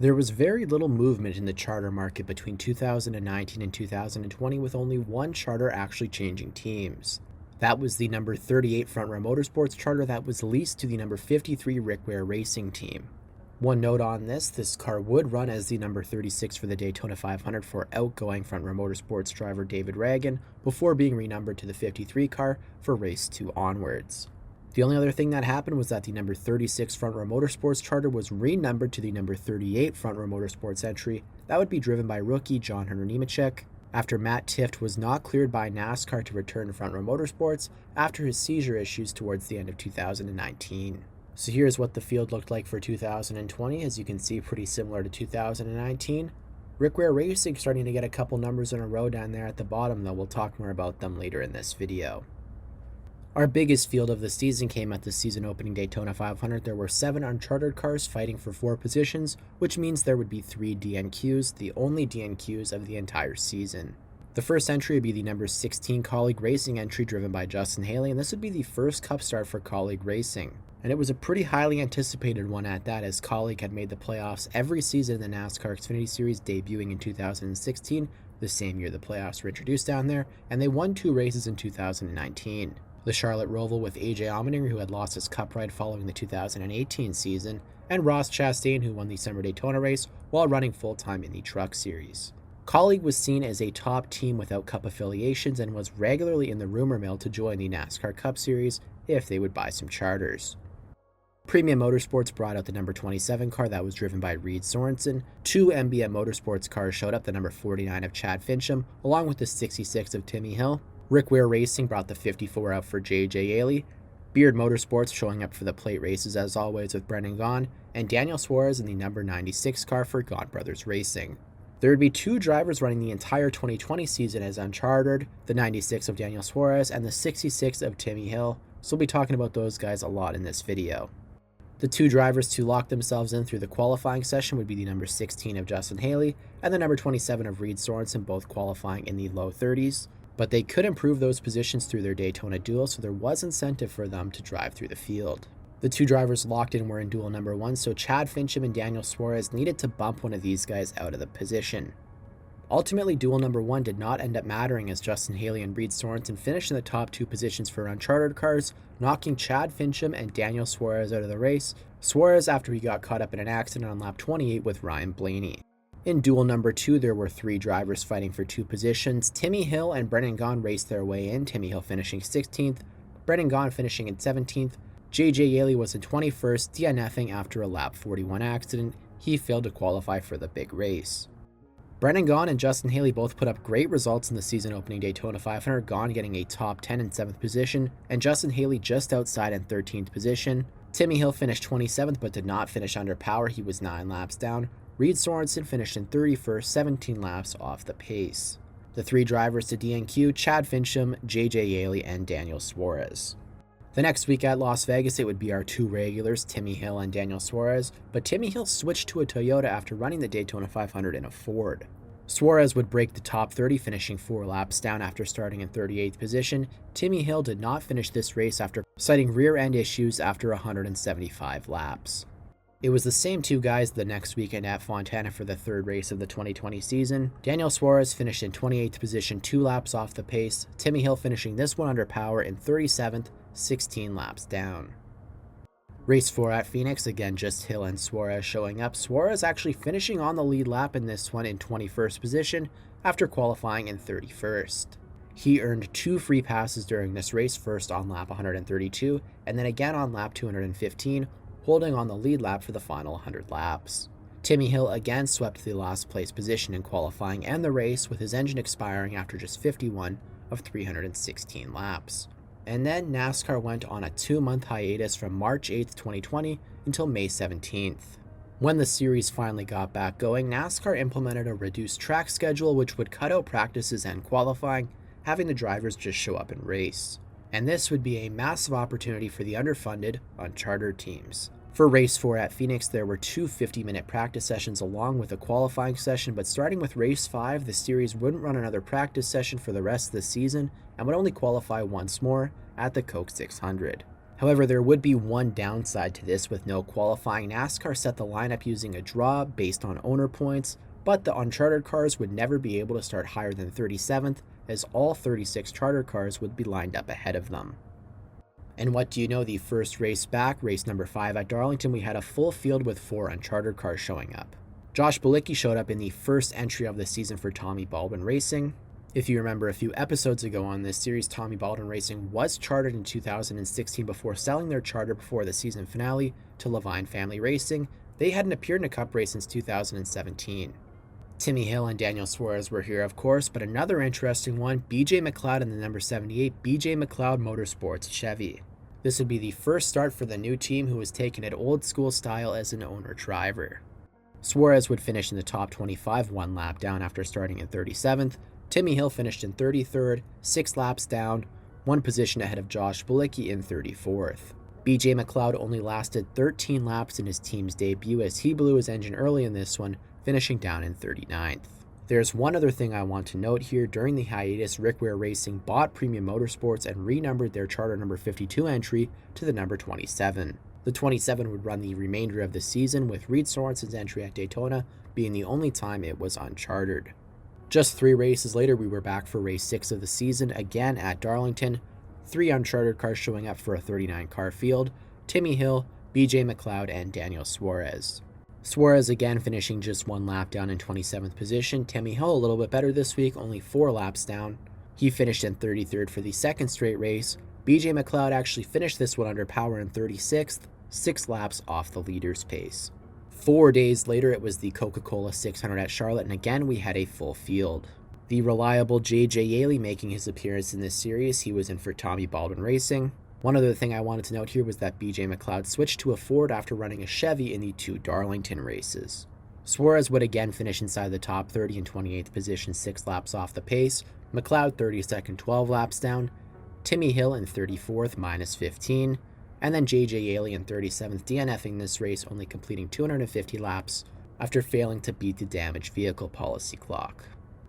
There was very little movement in the charter market between 2019 and 2020, with only one charter actually changing teams. That was the number 38 Front Row Motorsports charter that was leased to the number 53 Rick Ware Racing team. One note on this car would run as the number 36 for the Daytona 500 for outgoing Front Row Motorsports driver David Ragan before being renumbered to the 53 car for race 2 onwards. The only other thing that happened was that the number 36 Front Row Motorsports charter was renumbered to the number 38 Front Row Motorsports entry that would be driven by rookie John Hunter Nemechek after Matt Tifft was not cleared by NASCAR to return to Front Row Motorsports after his seizure issues towards the end of 2019. So here's what the field looked like for 2020. As you can see, pretty similar to 2019. Rick Ware Racing starting to get a couple numbers in a row down there at the bottom, though we'll talk more about them later in this video. Our biggest field of the season came at the season opening Daytona 500. There were 7 uncharted cars fighting for 4 positions, which means there would be 3 DNQs, the only DNQs of the entire season. The first entry would be the number 16 Colleague Racing entry driven by Justin Haley, and this would be the first Cup start for Colleague Racing. And it was a pretty highly anticipated one at that, as Colleague had made the playoffs every season in the NASCAR Xfinity Series, debuting in 2016, the same year the playoffs were introduced down there, and they won 2 races in 2019. The Charlotte Roval with AJ Allmendinger, who had lost his Cup ride following the 2018 season, and Ross Chastain, who won the Summer Daytona race while running full-time in the Truck Series. Colleague was seen as a top team without Cup affiliations and was regularly in the rumor mill to join the NASCAR Cup Series if they would buy some charters. Premium Motorsports brought out the number 27 car that was driven by Reed Sorensen. 2 MBM Motorsports cars showed up, the number 49 of Chad Fincham, along with the 66 of Timmy Hill. Rick Ware Racing brought the 54 out for J.J. Yaley. Beard Motorsports showing up for the plate races as always with Brendan Gaughan, and Daniel Suarez in the number 96 car for Gaughan Brothers Racing. There would be 2 drivers running the entire 2020 season as Unchartered, the 96 of Daniel Suarez and the 66 of Timmy Hill, so we'll be talking about those guys a lot in this video. The 2 drivers to lock themselves in through the qualifying session would be the number 16 of Justin Haley and the number 27 of Reed Sorensen, both qualifying in the low 30s. But they could improve those positions through their Daytona Duel, so there was incentive for them to drive through the field. The 2 drivers locked in were in Duel number 1, so Chad Fincham and Daniel Suarez needed to bump one of these guys out of the position. Ultimately, Duel number 1 did not end up mattering, as Justin Haley and Reed Sorensen finished in the top 2 positions for Uncharted cars, knocking Chad Fincham and Daniel Suarez out of the race. Suarez after he got caught up in an accident on lap 28 with Ryan Blaney. In Duel number 2, there were 3 drivers fighting for 2 positions. Timmy Hill and Brendan Gaughan raced their way in, Timmy Hill finishing 16th, Brendan Gaughan finishing in 17th. J.J. Yaley was in 21st, DNFing after a lap 41 accident. He failed to qualify for the big race. Brendan Gaughan and Justin Haley both put up great results in the season opening Daytona 500, Gaughan getting a top 10 and 7th position, and Justin Haley just outside in 13th position. Timmy Hill finished 27th but did not finish under power, he was 9 laps down. Reed Sorensen finished in 31st, 17 laps off the pace. The 3 drivers to DNQ, Chad Fincham, J.J. Yaley, and Daniel Suarez. The next week at Las Vegas, it would be our 2 regulars, Timmy Hill and Daniel Suarez, but Timmy Hill switched to a Toyota after running the Daytona 500 in a Ford. Suarez would break the top 30, finishing 4 laps down after starting in 38th position. Timmy Hill did not finish this race after citing rear end issues after 175 laps. It was the same 2 guys the next weekend at Fontana for the 3rd race of the 2020 season. Daniel Suarez finished in 28th position, 2 laps off the pace. Timmy Hill finishing this one under power in 37th, 16 laps down. Race 4 at Phoenix, again just Hill and Suarez showing up. Suarez actually finishing on the lead lap in this one in 21st position after qualifying in 31st. He earned 2 free passes during this race, first on lap 132 and then again on lap 215, holding on the lead lap for the final 100 laps. Timmy Hill again swept the last place position in qualifying and the race, with his engine expiring after just 51 of 316 laps. And then NASCAR went on a 2-month hiatus from March 8th, 2020 until May 17th. When the series finally got back going, NASCAR implemented a reduced track schedule which would cut out practices and qualifying, having the drivers just show up and race. And this would be a massive opportunity for the underfunded, unchartered teams. For race 4 at Phoenix, there were 2 50-minute practice sessions along with a qualifying session, but starting with race 5, the series wouldn't run another practice session for the rest of the season and would only qualify once more at the Coke 600. However, there would be one downside to this. With no qualifying, NASCAR set the lineup using a draw based on owner points, but the Unchartered cars would never be able to start higher than 37th, as all 36 charter cars would be lined up ahead of them. And what do you know, the first race back, race number 5 at Darlington, we had a full field with 4 Unchartered cars showing up. Josh Bilicki showed up in the first entry of the season for Tommy Baldwin Racing. If you remember a few episodes ago on this series, Tommy Baldwin Racing was chartered in 2016 before selling their charter before the season finale to Levine Family Racing. They hadn't appeared in a cup race since 2017. Timmy Hill and Daniel Suarez were here, of course, but another interesting one, BJ McLeod in the number 78 BJ McLeod Motorsports Chevy. This would be the first start for the new team, who was taking it old school style as an owner-driver. Suarez would finish in the top 25, 1 lap down after starting in 37th. Timmy Hill finished in 33rd, 6 laps down, 1 position ahead of Josh Bilicki in 34th. BJ McLeod only lasted 13 laps in his team's debut, as he blew his engine early in this one, finishing down in 39th. There's one other thing I want to note here. During the hiatus, Rick Ware Racing bought Premium Motorsports and renumbered their charter number 52 entry to the number 27. The 27 would run the remainder of the season, with Reed Sorensen's entry at Daytona being the only time it was unchartered. Just 3 races later, we were back for race 6 of the season, again at Darlington. 3 unchartered cars showing up for a 39-car field: Timmy Hill, BJ McLeod, and Daniel Suarez. Suarez again finishing just 1 lap down in 27th position. Timmy Hill a little bit better this week, only 4 laps down. He finished in 33rd for the second straight race. BJ McLeod actually finished this one under power in 36th, 6 laps off the leader's pace. 4 days later, it was the Coca-Cola 600 at Charlotte, and again we had a full field. The reliable J.J. Yaley making his appearance in this series. He was in for Tommy Baldwin Racing. One other thing I wanted to note here was that BJ McLeod switched to a Ford after running a Chevy in the 2 Darlington races. Suarez would again finish inside the top 30 in 28th position, 6 laps off the pace. McLeod 32nd, 12 laps down. Timmy Hill in 34th, minus 15. And then J.J. Yaley in 37th, DNFing this race, only completing 250 laps after failing to beat the damaged vehicle policy clock.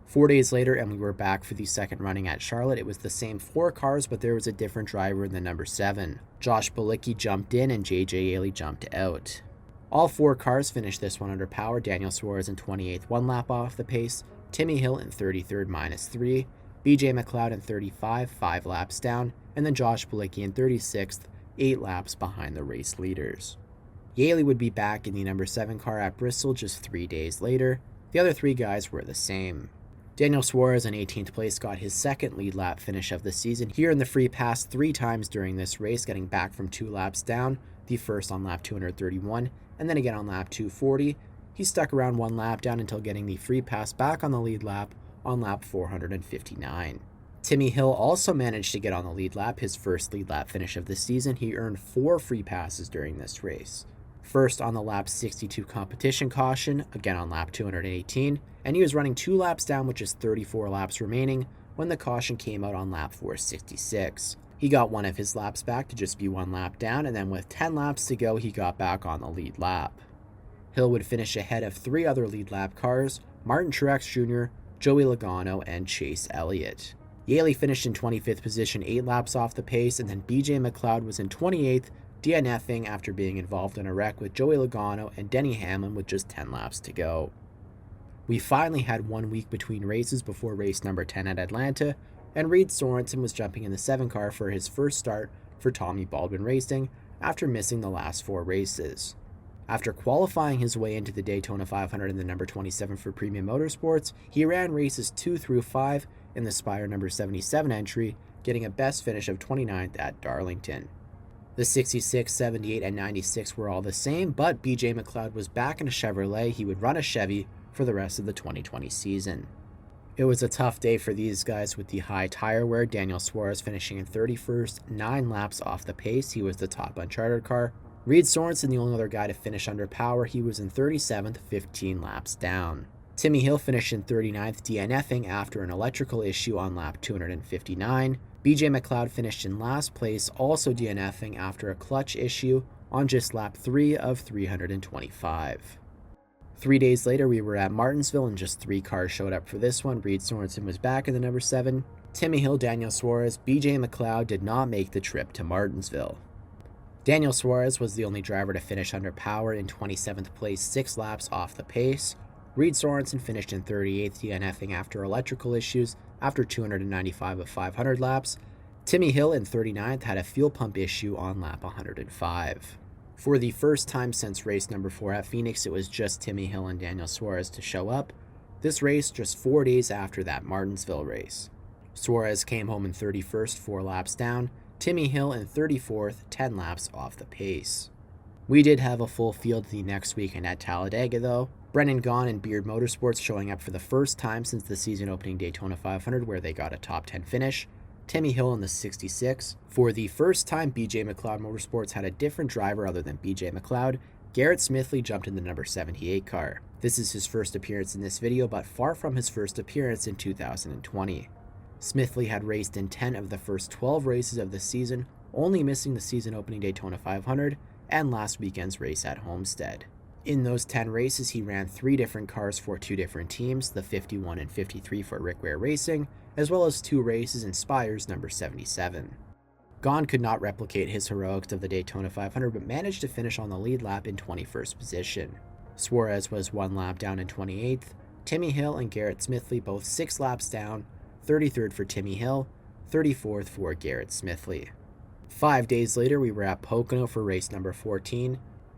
4 days later, and we were back for the second running at Charlotte. It was the same 4 cars, but there was a different driver in the number 7. Josh Bilicki jumped in and J.J. Yaley jumped out. All 4 cars finished this one under power. Daniel Suarez in 28th, 1 lap off the pace. Timmy Hill in 33rd, minus 3. BJ McLeod in 35, 5 laps down. And then Josh Bilicki in 36th, 8 laps behind the race leaders. Yaley would be back in the number 7 car at Bristol just 3 days later. The other 3 guys were the same. Daniel Suarez in 18th place got his second lead lap finish of the season. Here in the free pass 3 times during this race, getting back from 2 laps down, the first on lap 231, and then again on lap 240. He stuck around 1 lap down until getting the free pass back on the lead lap on lap 459. Timmy Hill also managed to get on the lead lap, his first lead lap finish of the season. He earned 4 free passes during this race. First on the lap 62 competition caution, again on lap 218, and he was running 2 laps down with just 34 laps remaining when the caution came out on lap 466. He got one of his laps back to just be 1 lap down, and then with 10 laps to go, he got back on the lead lap. Hill would finish ahead of 3 other lead lap cars: Martin Truex Jr., Joey Logano, and Chase Elliott. Yaley finished in 25th position, 8 laps off the pace, and then BJ McLeod was in 28th, DNFing after being involved in a wreck with Joey Logano and Denny Hamlin with just 10 laps to go. We finally had 1 week between races before race number 10 at Atlanta, and Reed Sorensen was jumping in the 7 car for his first start for Tommy Baldwin Racing after missing the last 4 races. After qualifying his way into the Daytona 500 in the number 27 for Premium Motorsports, he ran races 2 through 5 in the Spire number 77 entry, getting a best finish of 29th at Darlington. The 66, 78, and 96 were all the same, but BJ McLeod was back in a Chevrolet. He would run a Chevy for the rest of the 2020 season. It was a tough day for these guys with the high tire wear. Daniel Suarez finishing in 31st, 9 laps off the pace. He was the top uncharted car. Reed Sorensen, the only other guy to finish under power. He was in 37th, 15 laps down. Timmy Hill finished in 39th, DNFing after an electrical issue on lap 259. BJ McLeod finished in last place, also DNFing after a clutch issue on just lap 3 of 325. 3 days later, we were at Martinsville, and just 3 cars showed up for this one. Reed Sorensen was back in the number 7. Timmy Hill, Daniel Suarez, BJ McLeod did not make the trip to Martinsville. Daniel Suarez was the only driver to finish under power in 27th place, 6 laps off the pace. Reed Sorensen finished in 38th, DNFing after electrical issues after 295 of 500 laps. Timmy Hill in 39th had a fuel pump issue on lap 105. For the first time since race number 4 at Phoenix, it was just Timmy Hill and Daniel Suarez to show up. This race just 4 days after that Martinsville race. Suarez came home in 31st, 4 laps down. Timmy Hill in 34th, 10 laps off the pace. We did have a full field the next weekend at Talladega though. Brennan Gaughan and Beard Motorsports showing up for the first time since the season opening Daytona 500 where they got a top 10 finish. Timmy Hill in the 66. For the first time, BJ McLeod Motorsports had a different driver other than BJ McLeod. Garrett Smithley jumped in the number 78 car. This is his first appearance in this video, but far from his first appearance in 2020. Smithley had raced in 10 of the first 12 races of the season, only missing the season opening Daytona 500 and last weekend's race at Homestead. In those 10 races, he ran 3 different cars for 2 different teams, the 51 and 53 for Rick Ware Racing, as well as 2 races in Spire's number 77. Gaughan could not replicate his heroics of the Daytona 500, but managed to finish on the lead lap in 21st position. Suarez was 1 lap down in 28th, Timmy Hill and Garrett Smithley both 6 laps down, 33rd for Timmy Hill, 34th for Garrett Smithley. 5 days later, we were at Pocono for race number 14.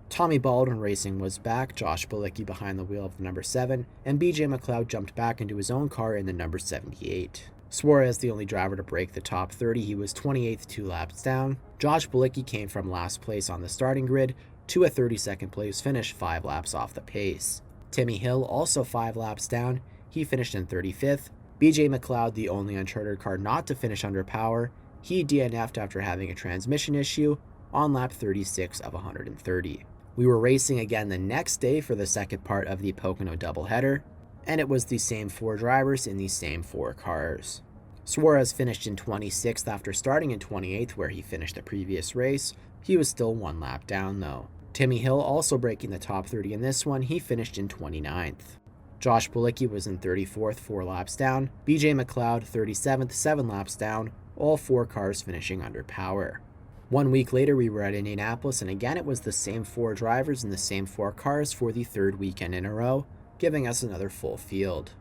Tommy Baldwin Racing was back, Josh Bilicki behind the wheel of the number 7, and BJ McLeod jumped back into his own car in the number 78. Suarez the only driver to break the top 30, he was 28th 2 laps down. Josh Bilicki came from last place on the starting grid to a 32nd place finish 5 laps off the pace. Timmy Hill also 5 laps down, he finished in 35th. BJ McLeod the only Unchartered car not to finish under power, he DNF'd after having a transmission issue on lap 36 of 130. We were racing again the next day for the second part of the Pocono doubleheader, and it was the same 4 drivers in the same 4 cars. Suarez finished in 26th after starting in 28th where he finished the previous race. He was still 1 lap down though. Timmy Hill also breaking the top 30 in this one, he finished in 29th. Josh Bilicki was in 34th 4 laps down. BJ McLeod 37th 7 laps down, all 4 cars finishing under power. 1 week later, we were at Indianapolis, and again it was the same 4 drivers in the same 4 cars for the 3rd weekend in a row, giving us another full field.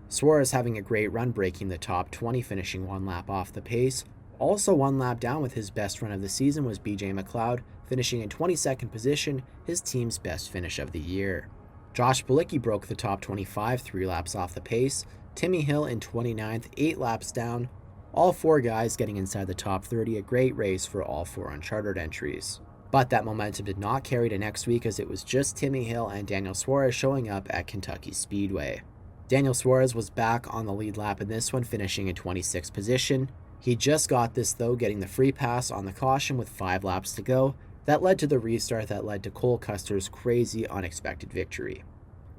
Suarez having a great run, breaking the top 20, finishing 1 lap off the pace. Also 1 lap down with his best run of the season was BJ McLeod, finishing in 22nd position, his team's best finish of the year. Josh Bilicki broke the top 25, 3 laps off the pace. Timmy Hill in 29th, 8 laps down. All 4 guys getting inside the top 30, a great race for all 4 Unchartered entries. But that momentum did not carry to next week as it was just Timmy Hill and Daniel Suarez showing up at Kentucky Speedway. Daniel Suarez was back on the lead lap in this one, finishing in 26th position. He just got this though, getting the free pass on the caution with 5 laps to go. That led to the restart that led to Cole Custer's crazy unexpected victory.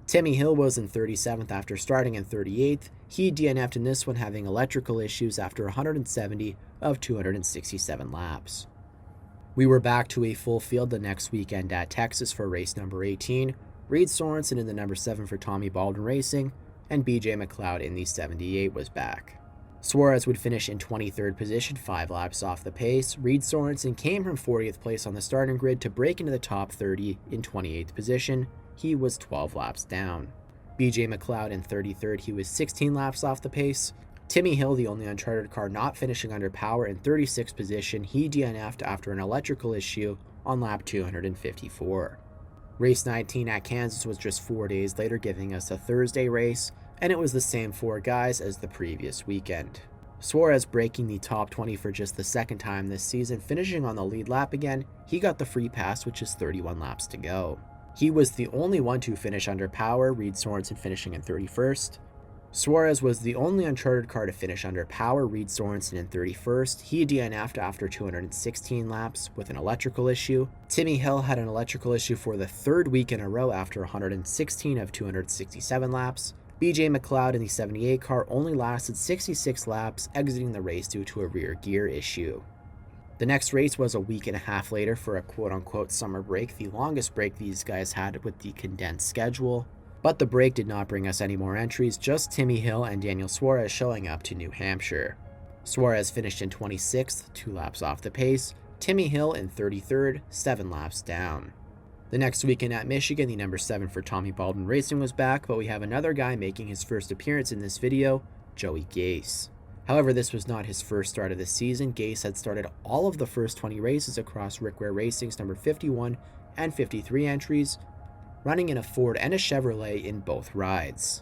Timmy Hill was in 37th after starting in 38th. He DNF'd in this one, having electrical issues after 170 of 267 laps. We were back to a full field the next weekend at Texas for race number 18. Reed Sorensen in the number 7 for Tommy Baldwin Racing, and BJ McLeod in the 78 was back. Suarez would finish in 23rd position, 5 laps off the pace. Reed Sorensen came from 40th place on the starting grid to break into the top 30 in 28th position. He was 12 laps down. BJ McLeod in 33rd, he was 16 laps off the pace. Timmy Hill, the only Unchartered car not finishing under power, in 36th position, he DNF'd after an electrical issue on lap 254. Race 19 at Kansas was just 4 days later, giving us a Thursday race, and it was the same 4 guys as the previous weekend. Suarez breaking the top 20 for just the 2nd time this season, finishing on the lead lap again. He got the free pass, which is 31 laps to go. He was the only one to finish under power, Reed Sorensen finishing in 31st. Suarez was the only Unchartered car to finish under power, Reed Sorensen in 31st. He DNF'd after 216 laps with an electrical issue. Timmy Hill had an electrical issue for the 3rd week in a row after 116 of 267 laps. BJ McLeod in the 78 car only lasted 66 laps, exiting the race due to a rear gear issue. The next race was a week and a half later for a quote-unquote summer break, the longest break these guys had with the condensed schedule. But the break did not bring us any more entries, just Timmy Hill and Daniel Suarez showing up to New Hampshire. Suarez finished in 26th, 2 laps off the pace. Timmy Hill in 33rd, 7 laps down. The next weekend at Michigan, the number 7 for Tommy Baldwin Racing was back, but we have another guy making his first appearance in this video, Joey Gase. However, this was not his first start of the season. Gase had started all of the first 20 races across Rick Ware Racing's number 51 and 53 entries, running in a Ford and a Chevrolet in both rides.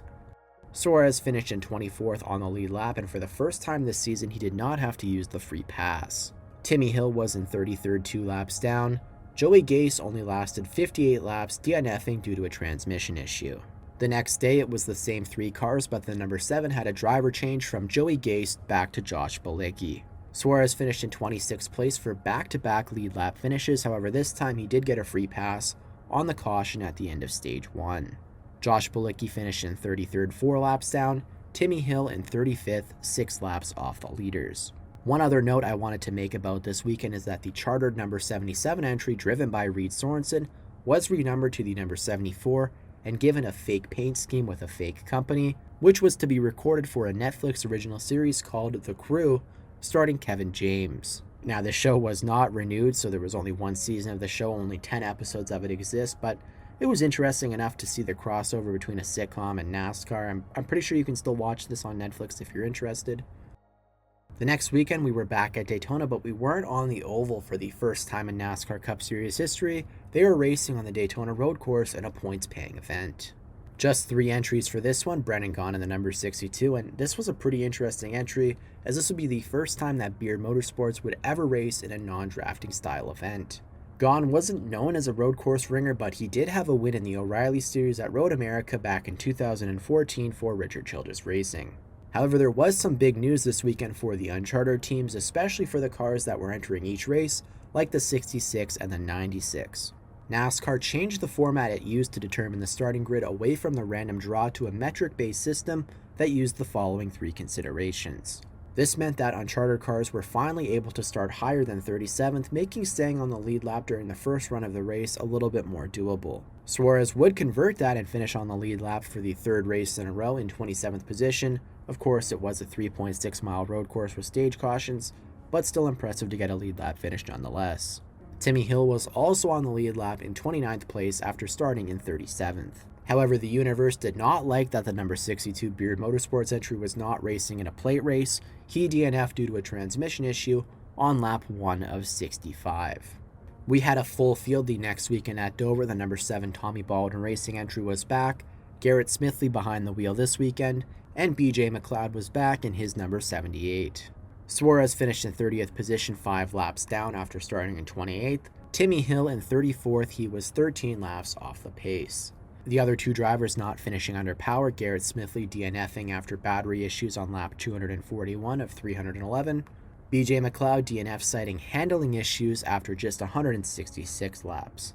Suarez finished in 24th on the lead lap, and for the first time this season, he did not have to use the free pass. Timmy Hill was in 33rd, 2 laps down. Joey Gase only lasted 58 laps, DNFing due to a transmission issue. The next day, it was the same 3 cars, but the number 7 had a driver change from Joey Gase back to Josh Bilicki. Suarez finished in 26th place for back-to-back lead lap finishes, however this time he did get a free pass on the caution at the end of stage 1. Josh Bilicki finished in 33rd, 4 laps down, Timmy Hill in 35th, 6 laps off the leaders. One other note I wanted to make about this weekend is that the chartered number 77 entry driven by Reed Sorensen was renumbered to the number 74 and given a fake paint scheme with a fake company, which was to be recorded for a Netflix original series called The Crew, starring Kevin James. Now, the show was not renewed, so there was only 1 season of the show, only 10 episodes of it exist, but it was interesting enough to see the crossover between a sitcom and NASCAR. I'm pretty sure you can still watch this on Netflix if you're interested. The next weekend, we were back at Daytona, but we weren't on the oval for the first time in NASCAR Cup Series history. They were racing on the Daytona road course in a points-paying event. Just 3 entries for this one, Brennan Gaughan in the number 62, and this was a pretty interesting entry, as this would be the first time that Beard Motorsports would ever race in a non-drafting style event. Gaughan wasn't known as a road course ringer, but he did have a win in the O'Reilly Series at Road America back in 2014 for Richard Childress Racing. However, there was some big news this weekend for the Unchartered teams, especially for the cars that were entering each race, like the 66 and the 96. NASCAR changed the format it used to determine the starting grid away from the random draw to a metric-based system that used the following 3 considerations. This meant that Unchartered cars were finally able to start higher than 37th, making staying on the lead lap during the first run of the race a little bit more doable. Suarez would convert that and finish on the lead lap for the 3rd race in a row in 27th position. Of course, it was a 3.6-mile road course with stage cautions, but still impressive to get a lead lap finish nonetheless. Timmy Hill was also on the lead lap in 29th place after starting in 37th. However, the universe did not like that the number 62 Beard Motorsports entry was not racing in a plate race. He DNF'd due to a transmission issue on lap 1 of 65. We had a full field the next weekend at Dover. The number 7 Tommy Baldwin Racing entry was back, Garrett Smithley behind the wheel this weekend, and BJ McLeod was back in his number 78. Suarez finished in 30th position 5 laps down after starting in 28th. Timmy Hill in 34th, he was 13 laps off the pace. The other 2 drivers not finishing under power, Garrett Smithley DNFing after battery issues on lap 241 of 311. BJ McLeod DNF citing handling issues after just 166 laps.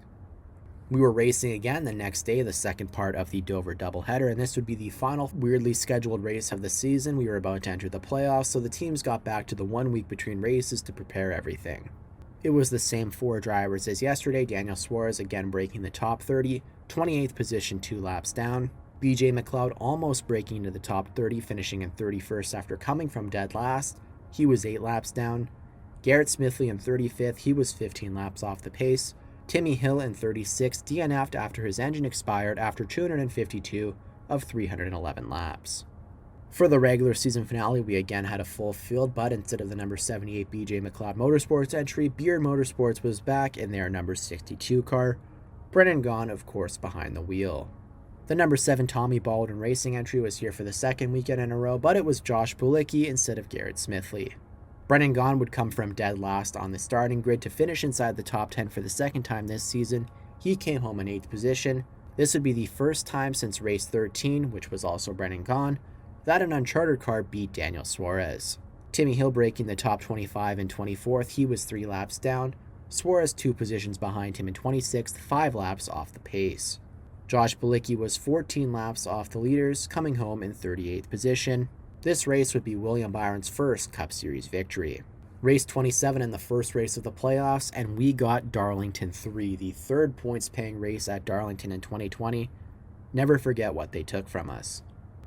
We were racing again the next day, the second part of the Dover doubleheader, and this would be the final weirdly scheduled race of the season. We were about to enter the playoffs, so the teams got back to the 1 week between races to prepare everything. It was the same 4 drivers as yesterday, Daniel Suarez again breaking the top 30, 28th position 2 laps down. BJ McLeod almost breaking into the top 30, finishing in 31st after coming from dead last. He was 8 laps down. Garrett Smithley in 35th, he was 15 laps off the pace. Timmy Hill in 36th, DNF'd after his engine expired after 252 of 311 laps. For the regular season finale, we again had a full field, but instead of the number 78 BJ McLeod Motorsports entry, Beard Motorsports was back in their number 62 car. Brennan Gaughan, of course, behind the wheel. The number 7 Tommy Baldwin Racing entry was here for the 2nd weekend in a row, but it was Josh Bilicki instead of Garrett Smithley. Brennan Gaughan would come from dead last on the starting grid to finish inside the top 10 for the 2nd time this season. He came home in 8th position. This would be the first time since race 13, which was also Brennan Gaughan, that an Unchartered car beat Daniel Suarez. Timmy Hill breaking the top 25 in 24th, he was 3 laps down. Suarez 2 positions behind him in 26th, 5 laps off the pace. Josh Bilicki was 14 laps off the leaders, coming home in 38th position. This race would be William Byron's first Cup Series victory. Race 27 in the first race of the playoffs, and we got Darlington 3, the 3rd points-paying race at Darlington in 2020. Never forget what they took from us.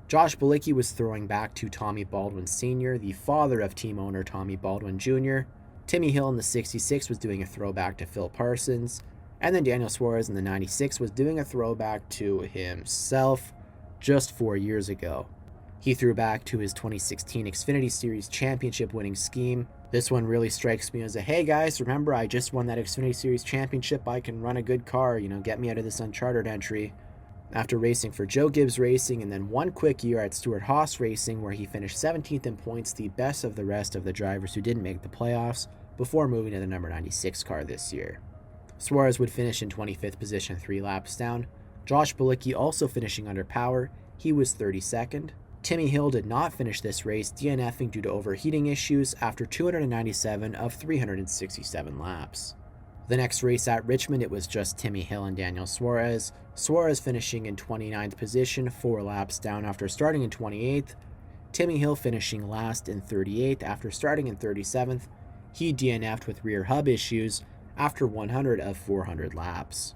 Josh Bilicki was throwing back to Tommy Baldwin Sr., the father of team owner Tommy Baldwin Jr. Timmy Hill in the 66 was doing a throwback to Phil Parsons, and then Daniel Suarez in the 96 was doing a throwback to himself just 4 years ago. He threw back to his 2016 Xfinity Series championship winning scheme. This one really strikes me as a, hey guys, remember I just won that Xfinity Series championship, I can run a good car, get me out of this Unchartered entry. After racing for Joe Gibbs Racing and then one quick year at Stewart-Haas Racing where he finished 17th in points, the best of the rest of the drivers who didn't make the playoffs, before moving to the number 96 car this year. Suarez would finish in 25th position 3 laps down. Josh Bilicki also finishing under power, he was 32nd. Timmy Hill did not finish this race, DNFing due to overheating issues after 297 of 367 laps. The next race at Richmond, it was just Timmy Hill and Daniel Suarez. Suarez finishing in 29th position, 4 laps down after starting in 28th. Timmy Hill finishing last in 38th after starting in 37th. He DNF'd with rear hub issues after 100 of 400 laps.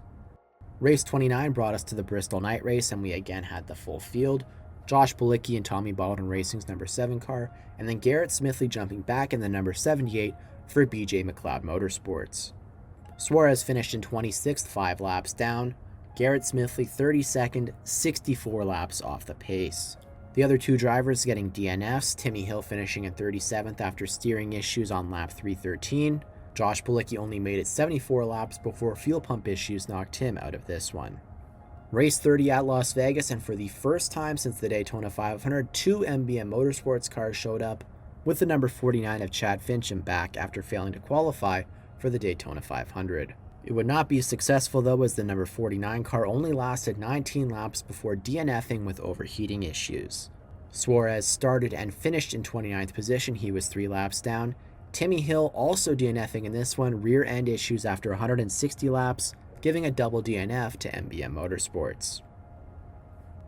Race 29 brought us to the Bristol night race, and we again had the full field. Josh Bilicki and Tommy Baldwin Racing's number 7 car, and then Garrett Smithley jumping back in the number 78 for BJ McLeod Motorsports. Suarez finished in 26th, 5 laps down. Garrett Smithley 32nd, 64 laps off the pace. The other 2 drivers getting DNFs, Timmy Hill finishing in 37th after steering issues on lap 313. Josh Bilicki only made it 74 laps before fuel pump issues knocked him out of this one. Race 30 at Las Vegas, and for the first time since the Daytona 500, 2 MBM Motorsports cars showed up, with the number 49 of Chad Fincham back after failing to qualify for the Daytona 500. It would not be successful though, as the number 49 car only lasted 19 laps before DNFing with overheating issues. Suarez started and finished in 29th position, he was 3 laps down. Timmy Hill also DNFing in this one, rear end issues after 160 laps, giving a double DNF to MBM Motorsports.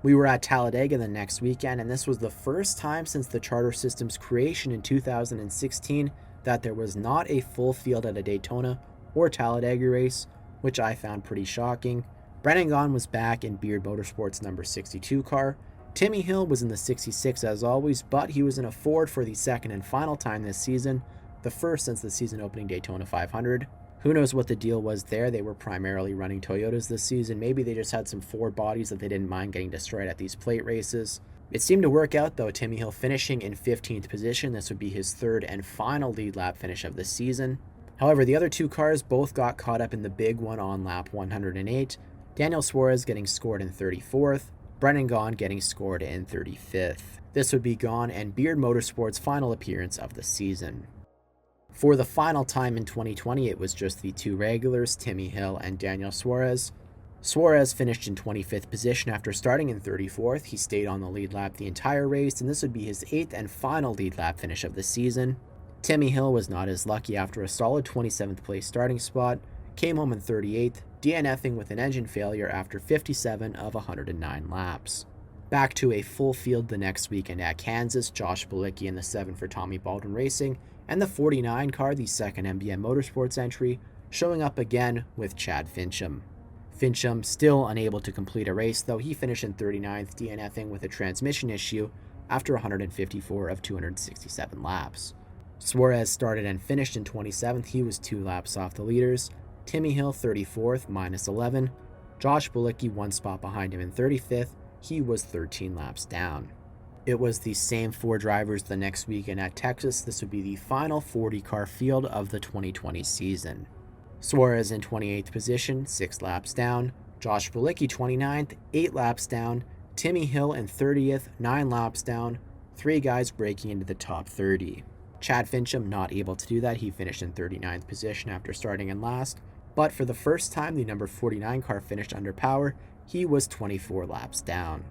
We were at Talladega the next weekend, and this was the first time since the charter system's creation in 2016 that there was not a full field at a Daytona or Talladega race, which I found pretty shocking. Brennan Gaughan was back in Beard Motorsports' number 62 car. Timmy Hill was in the 66 as always, but he was in a Ford for the second and final time this season, the first since the season opening Daytona 500. Who knows what the deal was there? They were primarily running Toyotas this season. Maybe they just had some Ford bodies that they didn't mind getting destroyed at these plate races. It seemed to work out though, Timmy Hill finishing in 15th position. This would be his 3rd and final lead lap finish of the season. However, the other 2 cars both got caught up in the big one on lap 108. Daniel Suarez getting scored in 34th, Brennan Gaughan getting scored in 35th. This would be Gaughan and Beard Motorsports' final appearance of the season. For the final time in 2020, it was just the 2 regulars, Timmy Hill and Daniel Suarez. Suarez finished in 25th position after starting in 34th. He stayed on the lead lap the entire race, and this would be his 8th and final lead lap finish of the season. Timmy Hill was not as lucky after a solid 27th place starting spot, came home in 38th, DNFing with an engine failure after 57 of 109 laps. Back to a full field the next weekend at Kansas, Josh Bilicki in the 7 for Tommy Baldwin Racing, and the 49 car, the second MBM Motorsports entry, showing up again with Chad Fincham. Fincham still unable to complete a race, though he finished in 39th, DNFing with a transmission issue after 154 of 267 laps. Suarez started and finished in 27th, he was 2 laps off the leaders. Timmy Hill 34th, minus 11. Josh Bilicki 1 spot behind him in 35th, he was 13 laps down. It was the same 4 drivers the next weekend at Texas. This would be the final 40-car field of the 2020 season. Suarez in 28th position, 6 laps down. Josh Bilicki 29th, 8 laps down. Timmy Hill in 30th, 9 laps down. 3 guys breaking into the top 30. Chad Fincham not able to do that. He finished in 39th position after starting in last. But for the first time, the number 49 car finished under power. He was 24 laps down.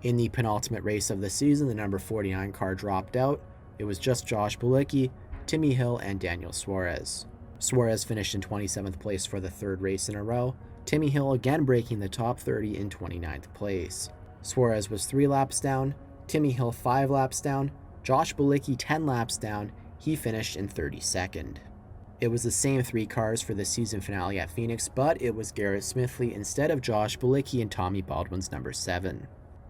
In the penultimate race of the season, the number 49 car dropped out. It was just Josh Bilicki, Timmy Hill, and Daniel Suarez. Suarez finished in 27th place for the 3rd race in a row. Timmy Hill again breaking the top 30 in 29th place. Suarez was 3 laps down, Timmy Hill 5 laps down, Josh Bilicki 10 laps down. He finished in 32nd. It was the same 3 cars for the season finale at Phoenix, but it was Garrett Smithley instead of Josh Bilicki and Tommy Baldwin's number 7.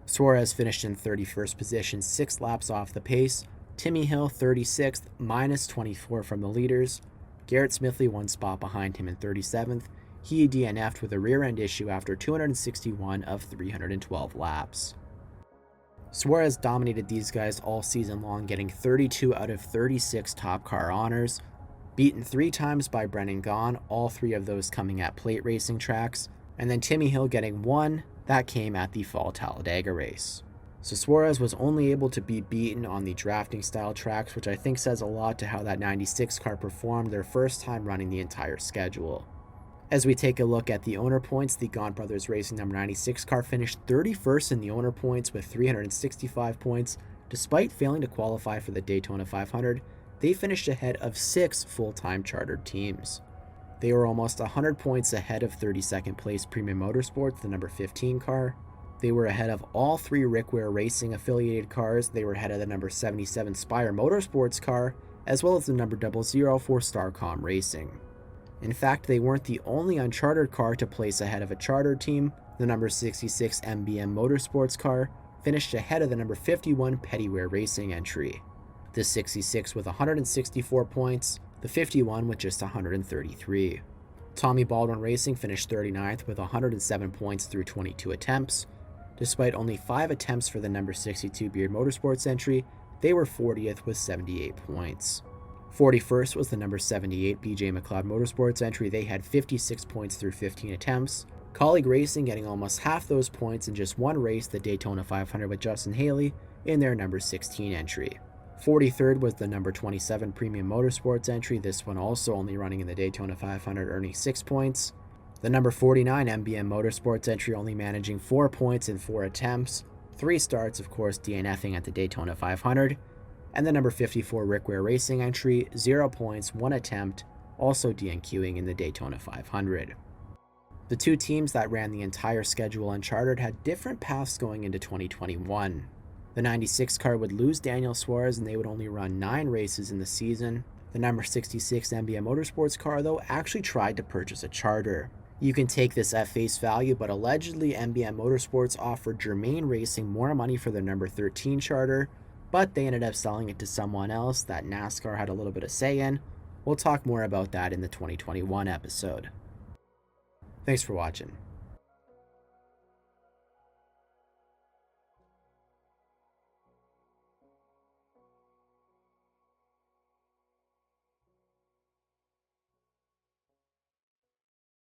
Suarez finished in 31st position, 6 laps off the pace. Timmy Hill 36th, minus 24 from the leaders. Garrett Smithley one spot behind him in 37th. He DNF'd with a rear end issue after 261 of 312 laps. Suarez dominated these guys all season long, getting 32 out of 36 Top Car honors, beaten 3 times by Brennan Gaughan, all 3 of those coming at plate racing tracks, and then Timmy Hill getting 1 that came at the Fall Talladega race. So Suarez was only able to be beaten on the drafting style tracks, which I think says a lot to how that 96 car performed their first time running the entire schedule. As we take a look at the owner points, the Gaughan Brothers Racing number 96 car finished 31st in the owner points with 365 points. Despite failing to qualify for the Daytona 500, they finished ahead of 6 full-time chartered teams. They were almost 100 points ahead of 32nd place Premium Motorsports, the number 15 car. They were ahead of all 3 Rick Ware Racing affiliated cars. They were ahead of the number 77 Spire Motorsports car, as well as the number 00 for Starcom Racing. In fact, they weren't the only unchartered car to place ahead of a chartered team. The number 66 MBM Motorsports car finished ahead of the number 51 Pettyware Racing entry. The 66 with 164 points, the 51 with just 133. Tommy Baldwin Racing finished 39th with 107 points through 22 attempts. Despite only 5 attempts for the number 62 Beard Motorsports entry, they were 40th with 78 points. 41st was the number 78 BJ McLeod Motorsports entry. They had 56 points through 15 attempts. Colleague Racing getting almost half those points in just one race, the Daytona 500 with Justin Haley, in their number 16 entry. 43rd was the number 27 Premium Motorsports entry, this one also only running in the Daytona 500, earning 6 points. The number 49 MBM Motorsports entry only managing 4 points in 4 attempts. 3 starts, of course, DNFing at the Daytona 500. And the number 54 Rick Ware Racing entry, 0 points, 1 attempt, also DNQing in the Daytona 500. The 2 teams that ran the entire schedule unchartered had different paths going into 2021. The 96 car would lose Daniel Suarez and they would only run 9 races in the season. The number 66 MBM Motorsports car, though, actually tried to purchase a charter. You can take this at face value, but allegedly MBM Motorsports offered Germain Racing more money for their number 13 charter, but they ended up selling it to someone else that NASCAR had a little bit of say in. We'll talk more about that in the 2021 episode. Thanks for watching.